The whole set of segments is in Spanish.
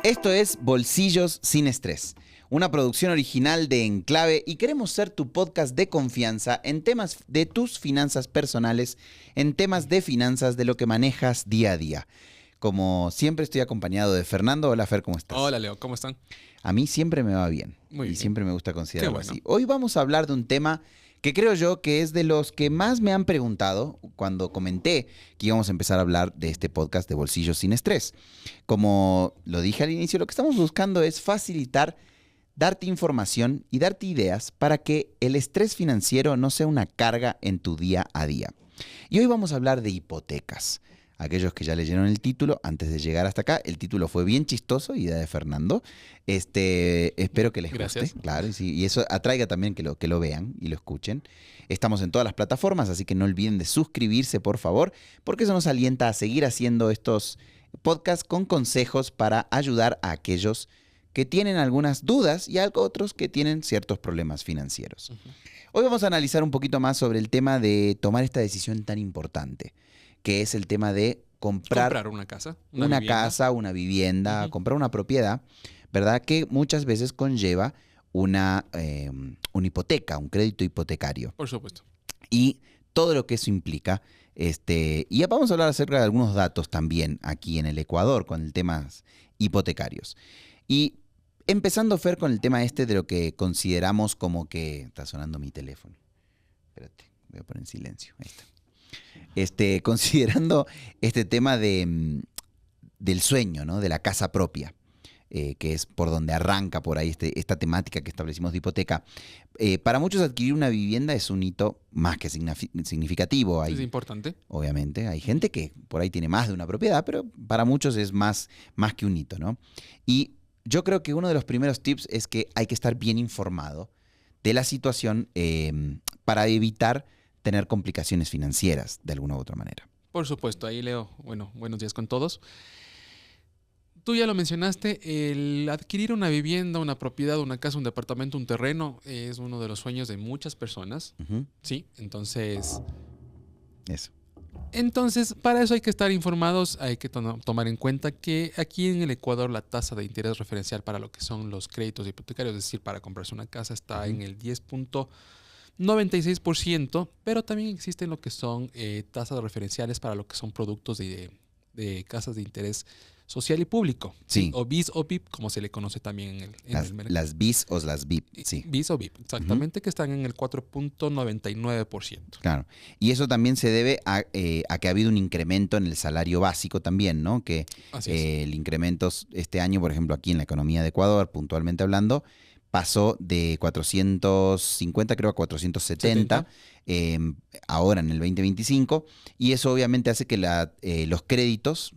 Esto es Bolsillos sin Estrés, una producción original de Enclave, y queremos ser tu podcast de confianza en temas de tus finanzas personales, en temas de finanzas de lo que manejas día a día. Como siempre estoy acompañado de Fernando. Hola Fer, ¿cómo estás? Hola Leo, ¿cómo están? A mí siempre me va bien. Muy bien. Siempre me gusta considerarlo Qué bueno. así. Hoy vamos a hablar de un tema que creo yo que es de los que más me han preguntado cuando comenté que íbamos a empezar a hablar de este podcast de Bolsillos sin Estrés. Como lo dije al inicio, lo que estamos buscando es facilitar, darte información y darte ideas para que el estrés financiero no sea una carga en tu día a día. Y hoy vamos a hablar de hipotecas. Aquellos que ya leyeron el título, antes de llegar hasta acá, el título fue bien chistoso, idea de Fernando. Espero que les Gracias. guste, claro, y eso atraiga también que lo vean y lo escuchen. Estamos en todas las plataformas, así que no olviden de suscribirse, por favor, porque eso nos alienta a seguir haciendo estos podcasts con consejos para ayudar a aquellos que tienen algunas dudas y a otros que tienen ciertos problemas financieros. Hoy vamos a analizar un poquito más sobre el tema de tomar esta decisión tan importante, que es el tema de comprar una casa, una vivienda, comprar una propiedad, ¿verdad? Que muchas veces conlleva una hipoteca, un crédito hipotecario. Por supuesto. Y todo lo que eso implica. Y vamos a hablar acerca de algunos datos también aquí en el Ecuador con el tema hipotecarios. Y empezando, Fer, con el tema de lo que consideramos como que... Está sonando mi teléfono. Espérate, voy a poner en silencio. Ahí está. Considerando este tema del sueño, ¿no? De la casa propia, que es por donde arranca por ahí esta temática que establecimos de hipoteca. Para muchos adquirir una vivienda es un hito más que significativo. Es importante. Obviamente, hay gente que por ahí tiene más de una propiedad, pero para muchos es más que un hito, ¿no? Y yo creo que uno de los primeros tips es que hay que estar bien informado de la situación para evitar tener complicaciones financieras de alguna u otra manera. Por supuesto, ahí Leo, bueno, buenos días con todos. Tú ya lo mencionaste, el adquirir una vivienda, una propiedad, una casa, un departamento, un terreno, es uno de los sueños de muchas personas. Sí, entonces... Eso. Entonces, para eso hay que estar informados, hay que tomar en cuenta que aquí en el Ecuador la tasa de interés referencial para lo que son los créditos hipotecarios, es decir, para comprarse una casa, está en el 10.96%, pero también existen lo que son tasas referenciales para lo que son productos de casas de interés social y público. Sí. O BIS o BIP, como se le conoce también en el mercado. Las BIS o las BIP, sí. BIS o BIP, exactamente, que están en el 4.99%. Claro. Y eso también se debe a que ha habido un incremento en el salario básico también, ¿no? Que el incremento este año, por ejemplo, aquí en la economía de Ecuador, puntualmente hablando, pasó de 450, creo, a 470 ahora en el 2025. Y eso obviamente hace que los créditos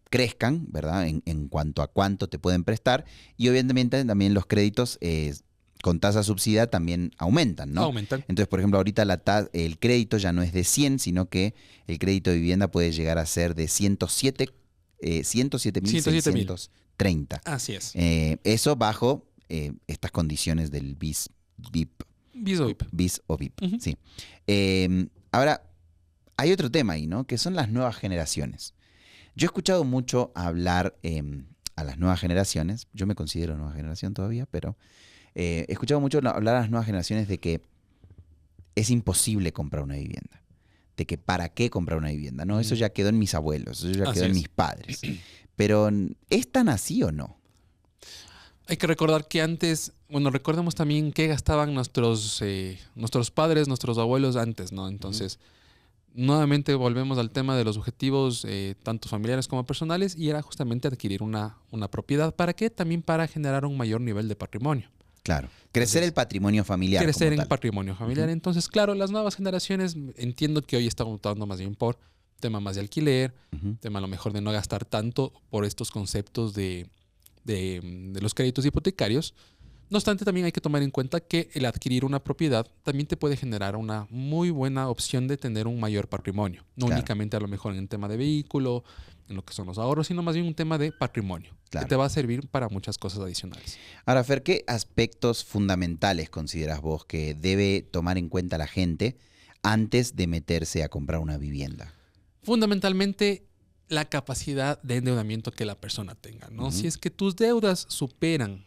crezcan, ¿verdad? En cuanto a cuánto te pueden prestar. Y obviamente también los créditos con tasa subsidiada también aumentan, ¿no? Aumentan. Entonces, por ejemplo, ahorita el crédito ya no es de 100, sino que el crédito de vivienda puede llegar a ser de 107.630. Así es. Eso bajo estas condiciones del BIS o BIP, sí. Ahora, hay otro tema ahí, ¿no? Que son las nuevas generaciones. Yo he escuchado mucho hablar a las nuevas generaciones. Yo me considero nueva generación todavía, pero he escuchado mucho hablar a las nuevas generaciones de que es imposible comprar una vivienda. De que para qué comprar una vivienda, ¿no? Eso ya quedó en mis abuelos, eso ya quedó en mis padres. Pero, ¿es tan así o no? Hay que recordar que antes, recordemos también qué gastaban nuestros padres, nuestros abuelos antes, ¿no? Entonces, nuevamente volvemos al tema de los objetivos, tanto familiares como personales, y era justamente adquirir una propiedad. ¿Para qué? También para generar un mayor nivel de patrimonio. Claro, crecer el patrimonio familiar. Crecer en el patrimonio familiar. Entonces, claro, las nuevas generaciones, entiendo que hoy están optando más bien por tema más de alquiler, tema a lo mejor de no gastar tanto por estos conceptos de los créditos hipotecarios. No obstante, también hay que tomar en cuenta que el adquirir una propiedad también te puede generar una muy buena opción de tener un mayor patrimonio. No únicamente a lo mejor en el tema de vehículo, en lo que son los ahorros, sino más bien un tema de patrimonio, que te va a servir para muchas cosas adicionales. Ahora, Fer, ¿qué aspectos fundamentales consideras vos que debe tomar en cuenta la gente antes de meterse a comprar una vivienda? Fundamentalmente, la capacidad de endeudamiento que la persona tenga, ¿no? Si es que tus deudas superan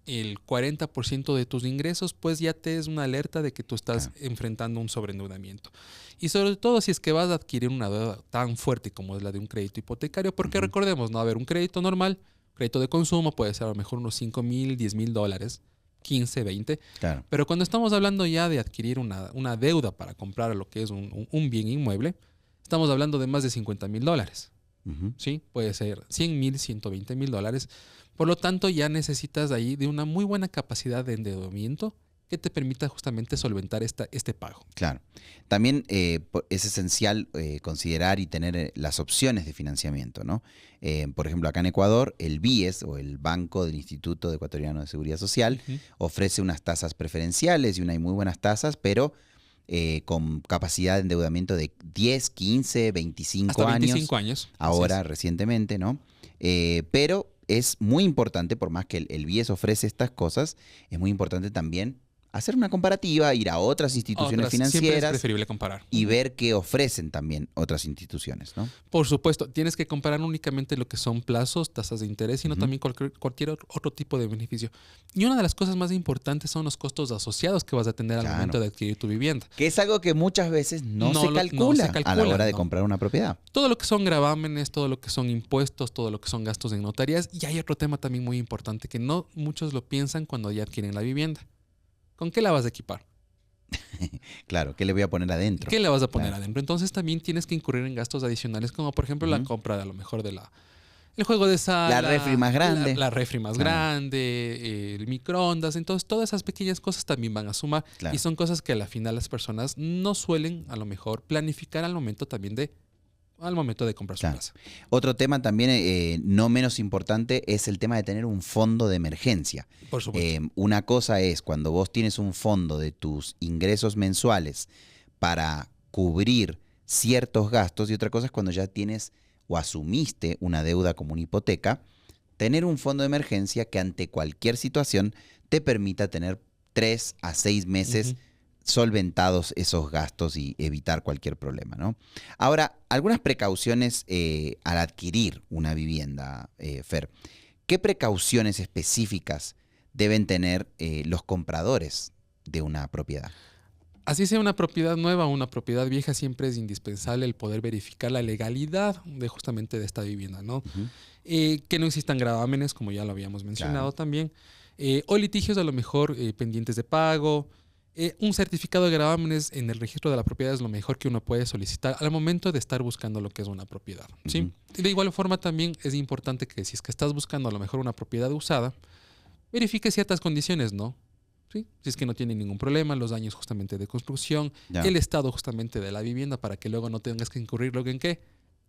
el 40% de tus ingresos, pues ya te es una alerta de que tú estás enfrentando un sobreendeudamiento. Y sobre todo si es que vas a adquirir una deuda tan fuerte como es la de un crédito hipotecario, porque recordemos, ¿no? A ver, un crédito normal, crédito de consumo, puede ser a lo mejor unos $5,000, $10,000, 15, 20. Claro. Pero cuando estamos hablando ya de adquirir una deuda para comprar lo que es un bien inmueble, estamos hablando de más de $50,000. ¿Sí? Puede ser 100,000, $120,000. Por lo tanto, ya necesitas ahí de una muy buena capacidad de endeudamiento que te permita justamente solventar este pago. Claro. También es esencial considerar y tener las opciones de financiamiento, ¿no? Por ejemplo, acá en Ecuador, el BIES, o el Banco del Instituto Ecuatoriano de Seguridad Social, ofrece unas tasas preferenciales y hay muy buenas tasas, pero con capacidad de endeudamiento de 10, 15, 25 hasta años. 25 años. Ahora, recientemente, ¿no? Pero es muy importante, por más que el BIES ofrece estas cosas, es muy importante también hacer una comparativa, ir a otras instituciones financieras. Siempre es preferible comparar. Y ver qué ofrecen también otras instituciones, ¿no? Por supuesto, tienes que comparar únicamente lo que son plazos, tasas de interés, sino también cualquier otro tipo de beneficio. Y una de las cosas más importantes son los costos asociados que vas a tener al momento de adquirir tu vivienda. Que es algo que muchas veces no se calcula a la hora de comprar una propiedad. Todo lo que son gravámenes, todo lo que son impuestos, todo lo que son gastos en notarías. Y hay otro tema también muy importante que no muchos lo piensan cuando ya adquieren la vivienda. ¿Con qué la vas a equipar? Claro, ¿qué le voy a poner adentro? ¿Qué le vas a poner adentro? Entonces también tienes que incurrir en gastos adicionales, como por ejemplo la compra de a lo mejor el juego de sala. La refri más grande. La refri más grande, el microondas. Entonces todas esas pequeñas cosas también van a sumar. Y son cosas que a la final las personas no suelen a lo mejor planificar al momento de comprar su casa. Otro tema también no menos importante es el tema de tener un fondo de emergencia. Por supuesto. Una cosa es cuando vos tienes un fondo de tus ingresos mensuales para cubrir ciertos gastos, y otra cosa es cuando ya tienes o asumiste una deuda como una hipoteca, tener un fondo de emergencia que ante cualquier situación te permita tener 3 a 6 meses solventados esos gastos y evitar cualquier problema, ¿no? Ahora, algunas precauciones al adquirir una vivienda, Fer. ¿Qué precauciones específicas deben tener los compradores de una propiedad? Así sea una propiedad nueva o una propiedad vieja, siempre es indispensable el poder verificar la legalidad justamente de esta vivienda, ¿no? Que no existan gravámenes, como ya lo habíamos mencionado también, o litigios a lo mejor pendientes de pago. Un certificado de gravámenes en el registro de la propiedad es lo mejor que uno puede solicitar al momento de estar buscando lo que es una propiedad, ¿sí? Y de igual forma también es importante que si es que estás buscando a lo mejor una propiedad usada, verifique ciertas condiciones, ¿no? ¿Sí? Si es que no tiene ningún problema, los daños justamente de construcción, el estado justamente de la vivienda, para que luego no tengas que incurrir luego en ¿qué?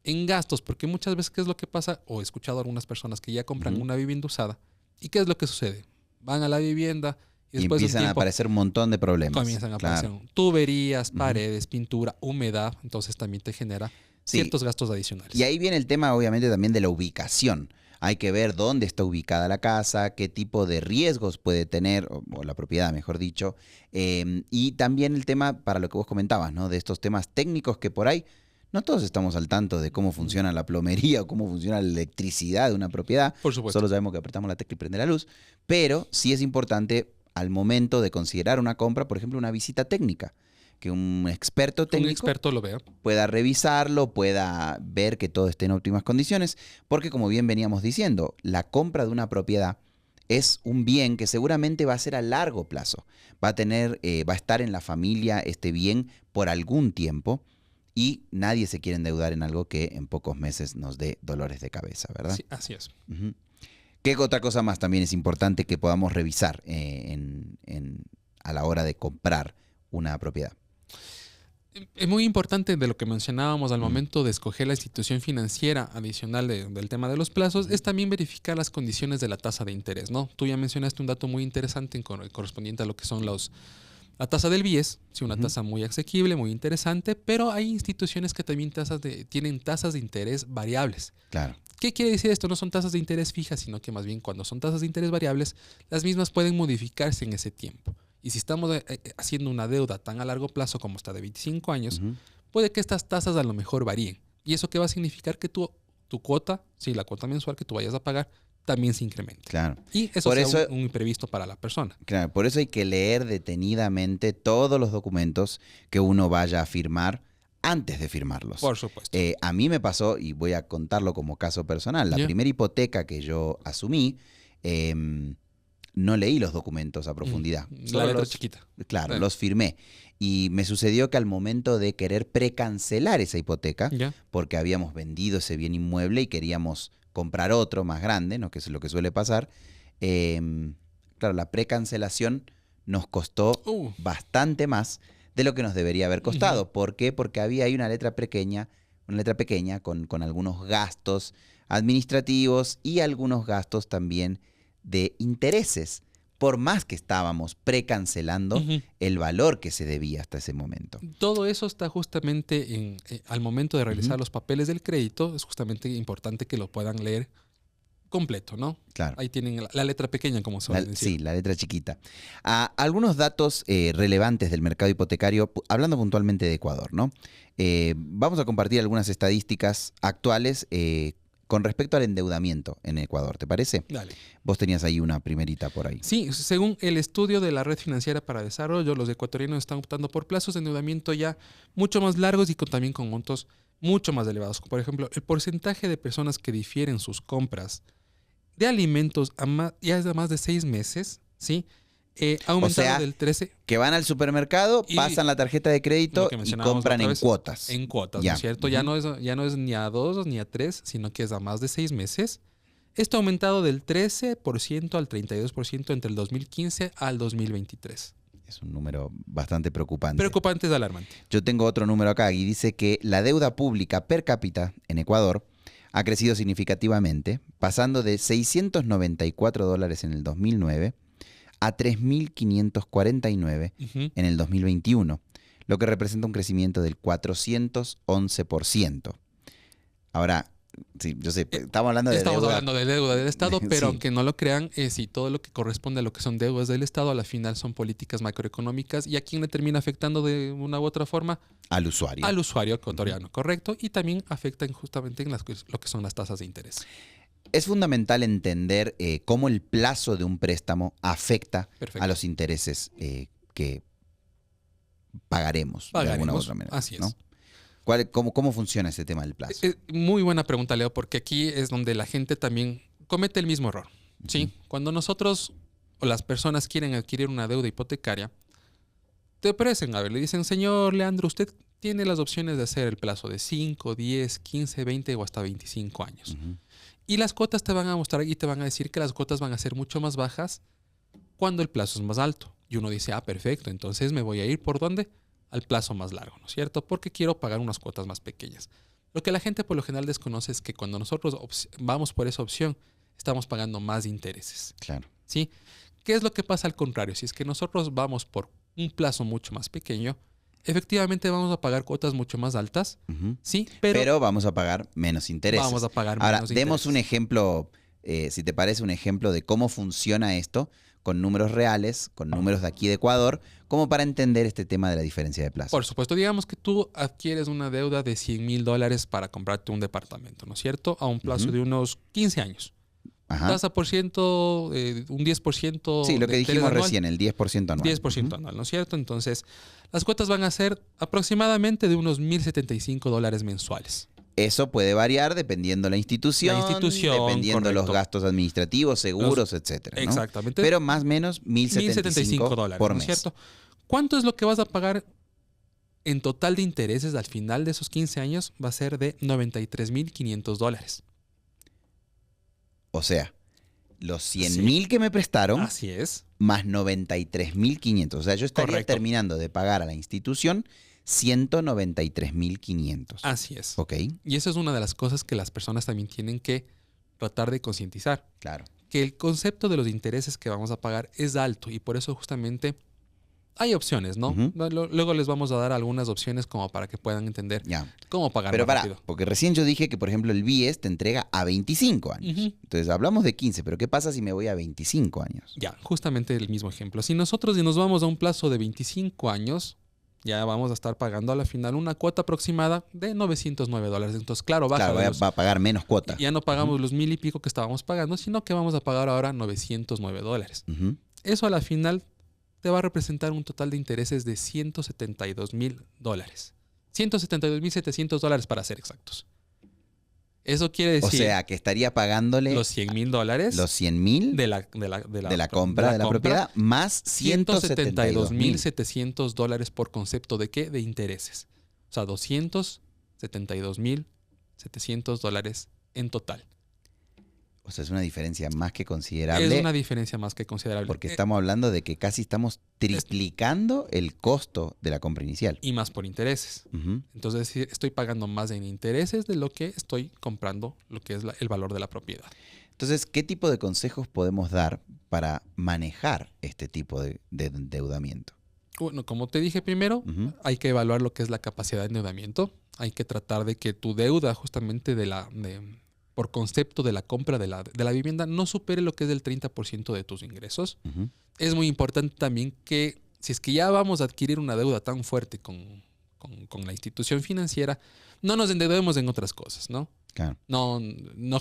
En gastos, porque muchas veces ¿qué es lo que pasa? O he escuchado a algunas personas que ya compran una vivienda usada. ¿Y qué es lo que sucede? Van a la vivienda y después empiezan a aparecer un montón de problemas. Comienzan a aparecer tuberías, paredes, pintura, humedad. Entonces también te genera ciertos gastos adicionales. Y ahí viene el tema, obviamente, también de la ubicación. Hay que ver dónde está ubicada la casa, qué tipo de riesgos puede tener, o la propiedad, mejor dicho. Y también el tema, para lo que vos comentabas, ¿no? De estos temas técnicos que por ahí no todos estamos al tanto de cómo funciona la plomería o cómo funciona la electricidad de una propiedad. Por supuesto. Solo sabemos que apretamos la tecla y prende la luz. Pero sí es importante al momento de considerar una compra, por ejemplo, una visita técnica. Que un experto técnico lo vea, pueda revisarlo, pueda ver que todo esté en óptimas condiciones, porque como bien veníamos diciendo, la compra de una propiedad es un bien que seguramente va a ser a largo plazo. Va a estar en la familia este bien por algún tiempo y nadie se quiere endeudar en algo que en pocos meses nos dé dolores de cabeza, ¿verdad? Sí, así es. ¿Qué otra cosa más también es importante que podamos revisar a la hora de comprar una propiedad? Es muy importante de lo que mencionábamos al momento de escoger la institución financiera adicional del tema de los plazos, es también verificar las condiciones de la tasa de interés, ¿no? Tú ya mencionaste un dato muy interesante correspondiente a lo que son la tasa del BIES, sí, una tasa muy asequible, muy interesante, pero hay instituciones que también tienen tasas de interés variables. Claro. ¿Qué quiere decir esto? No son tasas de interés fijas, sino que más bien cuando son tasas de interés variables, las mismas pueden modificarse en ese tiempo. Y si estamos haciendo una deuda tan a largo plazo como esta de 25 años, puede que estas tasas a lo mejor varíen. ¿Y eso qué va a significar? Que tú tu cuota, sí, la cuota mensual que tú vayas a pagar, también se incrementa. Claro. Y eso es un imprevisto para la persona. Claro, por eso hay que leer detenidamente todos los documentos que uno vaya a firmar antes de firmarlos. Por supuesto. A mí me pasó, y voy a contarlo como caso personal, la primera hipoteca que yo asumí, no leí los documentos a profundidad. La letra chiquita. Claro, los firmé. Y me sucedió que al momento de querer precancelar esa hipoteca, porque habíamos vendido ese bien inmueble y queríamos comprar otro más grande, ¿no? Que es lo que suele pasar, claro, la precancelación nos costó bastante más de lo que nos debería haber costado. ¿Por qué? Porque había ahí una letra pequeña con algunos gastos administrativos y algunos gastos también de intereses, por más que estábamos precancelando el valor que se debía hasta ese momento. Todo eso está justamente al momento de realizar los papeles del crédito, es justamente importante que lo puedan leer completo, ¿no? Claro. Ahí tienen la letra pequeña, como suelen decir. Sí, la letra chiquita. Algunos datos relevantes del mercado hipotecario, hablando puntualmente de Ecuador, ¿no? Vamos a compartir algunas estadísticas actuales con respecto al endeudamiento en Ecuador, ¿te parece? Dale. Vos tenías ahí una primerita por ahí. Sí, según el estudio de la Red Financiera para Desarrollo, los ecuatorianos están optando por plazos de endeudamiento ya mucho más largos y también con montos mucho más elevados. Por ejemplo, el porcentaje de personas que difieren sus compras de alimentos ya es de más de 6 meses, ¿sí? Ha aumentado del 13%. Que van al supermercado, pasan la tarjeta de crédito y compran en cuotas. En cuotas, ¿no es cierto? Ya no es ni a 2 ni a 3, sino que es a más de 6 meses. Esto ha aumentado del 13% al 32% entre el 2015 al 2023. Es un número bastante preocupante. Preocupante, es alarmante. Yo tengo otro número acá y dice que la deuda pública per cápita en Ecuador ha crecido significativamente, pasando de $694 en el 2009 a 3.549 en el 2021, lo que representa un crecimiento del 411%. Ahora, sí, yo sé, estamos hablando de deuda del Estado, pero sí. aunque no lo crean, sí, todo lo que corresponde a lo que son deudas del Estado, a la final son políticas macroeconómicas. ¿Y a quién le termina afectando de una u otra forma? Al usuario. Al usuario ecuatoriano, correcto. Y también afectan justamente en lo que son las tasas de interés. Es fundamental entender cómo el plazo de un préstamo afecta a los intereses que pagaremos de alguna u otra manera. Así es. ¿No? ¿Cómo funciona ese tema del plazo? Muy buena pregunta, Leo, porque aquí es donde la gente también comete el mismo error. ¿Sí? Cuando nosotros o las personas quieren adquirir una deuda hipotecaria, te ofrecen, le dicen, señor Leandro, usted tiene las opciones de hacer el plazo de 5, 10, 15, 20 o hasta 25 años. Y las cuotas te van a mostrar y te van a decir que las cuotas van a ser mucho más bajas cuando el plazo es más alto. Y uno dice, perfecto, entonces me voy a ir ¿por dónde? Al plazo más largo, ¿no es cierto? Porque quiero pagar unas cuotas más pequeñas. Lo que la gente por lo general desconoce es que cuando nosotros vamos por esa opción, estamos pagando más intereses. Claro. ¿Sí? ¿Qué es lo que pasa al contrario? Si es que nosotros vamos por un plazo mucho más pequeño, efectivamente vamos a pagar cuotas mucho más altas, ¿sí? Pero vamos a pagar menos intereses. Vamos a pagar menos intereses. Ahora, demos un ejemplo, si te parece, un ejemplo de cómo funciona esto con números reales, con números de aquí de Ecuador, como para entender este tema de la diferencia de plazo. Por supuesto, digamos que tú adquieres una deuda de $100,000 para comprarte un departamento, ¿no es cierto? A un plazo de unos 15 años. Tasa por ciento, un 10%. Sí, lo que dijimos recién, el 10% anual. 10% anual, ¿no es cierto? Entonces, las cuotas van a ser aproximadamente de unos $1,075 mensuales. Eso puede variar dependiendo la institución, dependiendo los gastos administrativos, seguros, etcétera, ¿no? Exactamente. Pero más o menos $1,075 por mes. ¿No es cierto? ¿Cuánto es lo que vas a pagar en total de intereses al final de esos 15 años? Va a ser de $93,500. O sea, los 100,000 que me prestaron, así es, más 93,500. O sea, yo estaría terminando de pagar a la institución 193,500. Así es. Ok. Y eso es una de las cosas que las personas también tienen que tratar de concientizar. Claro. Que el concepto de los intereses que vamos a pagar es alto y por eso justamente hay opciones, ¿no? Luego les vamos a dar algunas opciones como para que puedan entender cómo pagar más rápido. Porque recién yo dije que, por ejemplo, el BIES te entrega a 25 años. Entonces, hablamos de 15, pero ¿qué pasa si me voy a 25 años? Ya, justamente el mismo ejemplo. Si nosotros nos vamos a un plazo de 25 años, ya vamos a estar pagando a la final una cuota aproximada de $909. Entonces, claro, baja. Claro, va a pagar menos cuota. Ya no pagamos los 1,000 y pico que estábamos pagando, sino que vamos a pagar ahora $909. Eso a la final te va a representar un total de intereses de $172,000. $172,700 para ser exactos. Eso quiere decir... O sea, que estaría pagándole... los $100,000. Los 100,000 de la compra de la propiedad, más $172,700 por concepto de ¿qué? De intereses. O sea, $272,700 en total. O sea, es una diferencia más que considerable. Es una diferencia más que considerable. Porque estamos hablando de que casi estamos triplicando el costo de la compra inicial. Y más por intereses. Entonces, estoy pagando más en intereses de lo que estoy comprando, lo que es el valor de la propiedad. Entonces, ¿qué tipo de consejos podemos dar para manejar este tipo de endeudamiento? Bueno, como te dije primero, hay que evaluar lo que es la capacidad de endeudamiento. Hay que tratar de que tu deuda justamente por concepto de la compra de la vivienda no supere lo que es del 30% de tus ingresos. Es muy importante también que si es que ya vamos a adquirir una deuda tan fuerte con la institución financiera, no nos endeudemos en otras cosas, ¿no? Claro. No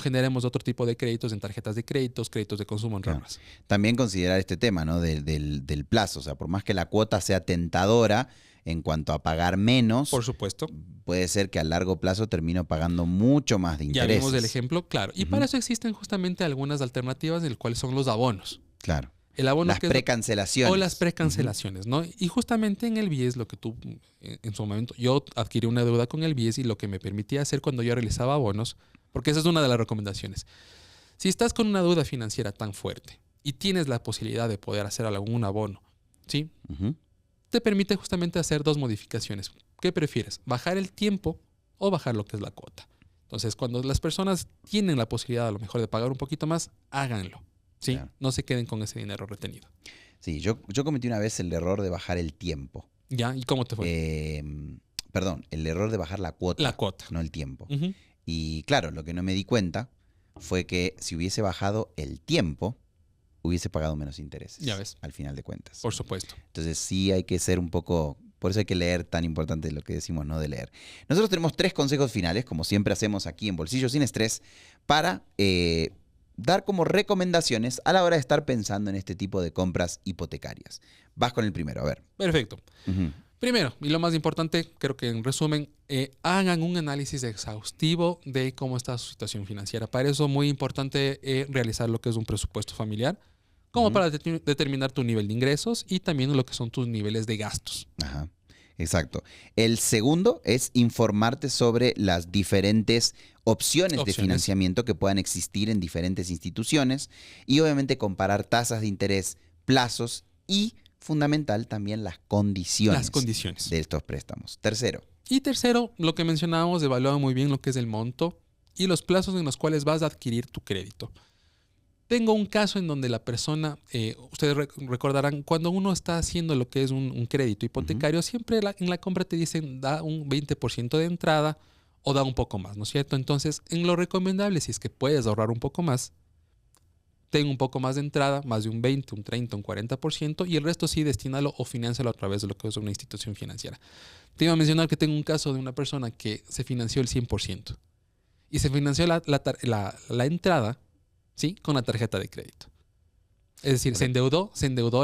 generemos otro tipo de créditos en tarjetas de créditos de consumo en ramas. También considerar este tema, ¿no? del plazo. O sea, por más que la cuota sea tentadora en cuanto a pagar menos, por supuesto, puede ser que a largo plazo termino pagando mucho más de intereses. Ya vimos el ejemplo, claro. Y para eso existen justamente algunas alternativas, en el cual son los abonos. Claro. El abono las precancelaciones. O las precancelaciones, ¿no? Y justamente en el BIES, lo que tú, en su momento, yo adquirí una deuda con el BIES y lo que me permitía hacer cuando yo realizaba abonos, porque esa es una de las recomendaciones. Si estás con una deuda financiera tan fuerte y tienes la posibilidad de poder hacer algún abono, ¿sí? Te permite justamente hacer dos modificaciones. ¿Qué prefieres? ¿Bajar el tiempo o bajar lo que es la cuota? Entonces, cuando las personas tienen la posibilidad a lo mejor de pagar un poquito más, háganlo. ¿Sí? Claro. No se queden con ese dinero retenido. Sí, yo cometí una vez el error de bajar el tiempo. ¿Ya? ¿Y cómo te fue? Perdón, el error de bajar la cuota. La cuota. No el tiempo. Y claro, lo que no me di cuenta fue que si hubiese bajado el tiempo, hubiese pagado menos intereses. Ya ves. Al final de cuentas. Por supuesto. Entonces sí hay que ser un poco... Por eso hay que leer, tan importante lo que decimos, ¿no? De leer. Nosotros tenemos 3 consejos finales, como siempre hacemos aquí en Bolsillo Sin Estrés, para... dar como recomendaciones a la hora de estar pensando en este tipo de compras hipotecarias. Vas con el primero, a ver. Perfecto. Primero, y lo más importante, creo que en resumen, hagan un análisis exhaustivo de cómo está su situación financiera. Para eso es muy importante realizar lo que es un presupuesto familiar, como para determinar tu nivel de ingresos y también lo que son tus niveles de gastos. Ajá. Exacto. El segundo es informarte sobre las diferentes opciones de financiamiento que puedan existir en diferentes instituciones y obviamente comparar tasas de interés, plazos y, fundamental, también las condiciones de estos préstamos. Tercero. Y tercero, lo que mencionábamos, evalúa muy bien lo que es el monto y los plazos en los cuales vas a adquirir tu crédito. Tengo un caso en donde la persona, ustedes recordarán, cuando uno está haciendo lo que es un crédito hipotecario, siempre en la compra te dicen da un 20% de entrada o da un poco más, ¿no es cierto? Entonces, en lo recomendable, si es que puedes ahorrar un poco más, ten un poco más de entrada, más de un 20, un 30, un 40%, y el resto sí destínalo o fináncialo a través de lo que es una institución financiera. Te iba a mencionar que tengo un caso de una persona que se financió el 100% y se financió la entrada, ¿sí? Con la tarjeta de crédito. Es decir, se endeudó se endeudó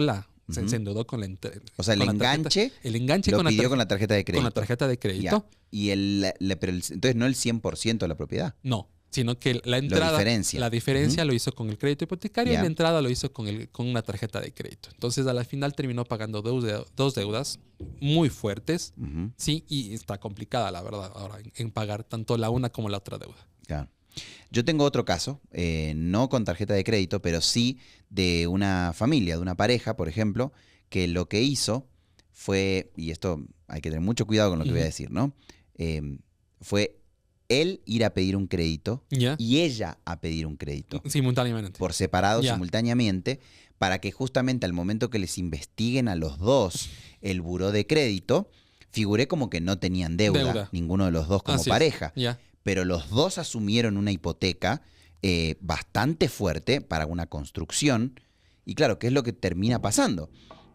con la entrada. O sea, el enganche lo pidió con la tarjeta de crédito. Con la tarjeta de crédito. Y entonces no el 100% de la propiedad. No, sino que la entrada, la diferencia lo hizo con el crédito hipotecario y la entrada lo hizo con una tarjeta de crédito. Entonces, a la final terminó pagando dos deudas muy fuertes, ¿sí? Y está complicada, la verdad, ahora en pagar tanto la una como la otra deuda. Claro. Yo tengo otro caso, no con tarjeta de crédito, pero sí de una familia, de una pareja, por ejemplo, que lo que hizo fue, y esto hay que tener mucho cuidado con lo que voy a decir, ¿no? Fue él ir a pedir un crédito y ella a pedir un crédito. Simultáneamente. Por separado, simultáneamente, para que justamente al momento que les investiguen a los dos el buró de crédito, figure como que no tenían deuda. Ninguno de los dos como pareja. Pero los dos asumieron una hipoteca bastante fuerte para una construcción. Y claro, ¿qué es lo que termina pasando?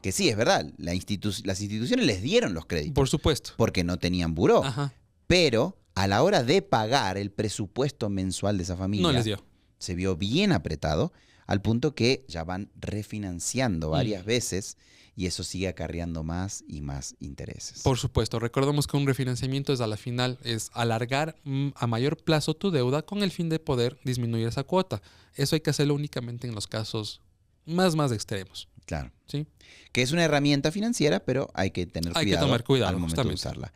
que sí, es verdad, las instituciones les dieron los créditos. Por supuesto. Porque no tenían buró. Ajá. Pero a la hora de pagar el presupuesto mensual de esa familia, No les dio. Se vio bien apretado, al punto que ya van refinanciando varias veces y eso sigue acarreando más y más intereses. Por supuesto. Recordemos que un refinanciamiento es a la final, es alargar a mayor plazo tu deuda con el fin de poder disminuir esa cuota. Eso hay que hacerlo únicamente en los casos más extremos. Claro. ¿Sí? Que es una herramienta financiera, pero hay que tener cuidado, hay que tomar cuidado al momento justamente de usarla.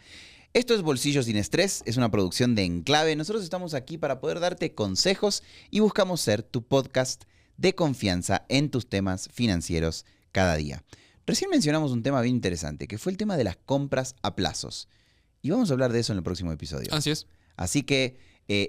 Esto es Bolsillo Sin Estrés, es una producción de Enclave. Nosotros estamos aquí para poder darte consejos y buscamos ser tu podcast de confianza en tus temas financieros cada día. Recién mencionamos un tema bien interesante, que fue el tema de las compras a plazos. Y vamos a hablar de eso en el próximo episodio. Así es. Así que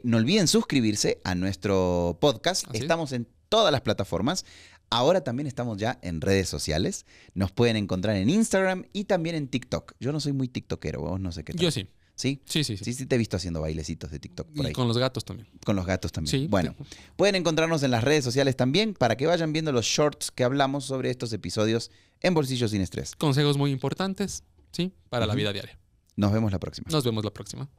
no olviden suscribirse a nuestro podcast. Estamos en todas las plataformas. Ahora también estamos ya en redes sociales. Nos pueden encontrar en Instagram y también en TikTok. Yo no soy muy tiktokero, vos no sé qué tal. Yo sí. ¿Sí? Sí. Sí, te he visto haciendo bailecitos de TikTok por ahí. Y con los gatos también. Con los gatos también. Sí. Bueno, pueden encontrarnos en las redes sociales también para que vayan viendo los shorts que hablamos sobre estos episodios en Bolsillo Sin Estrés. Consejos muy importantes, ¿sí? Para la vida diaria. Nos vemos la próxima. Nos vemos la próxima.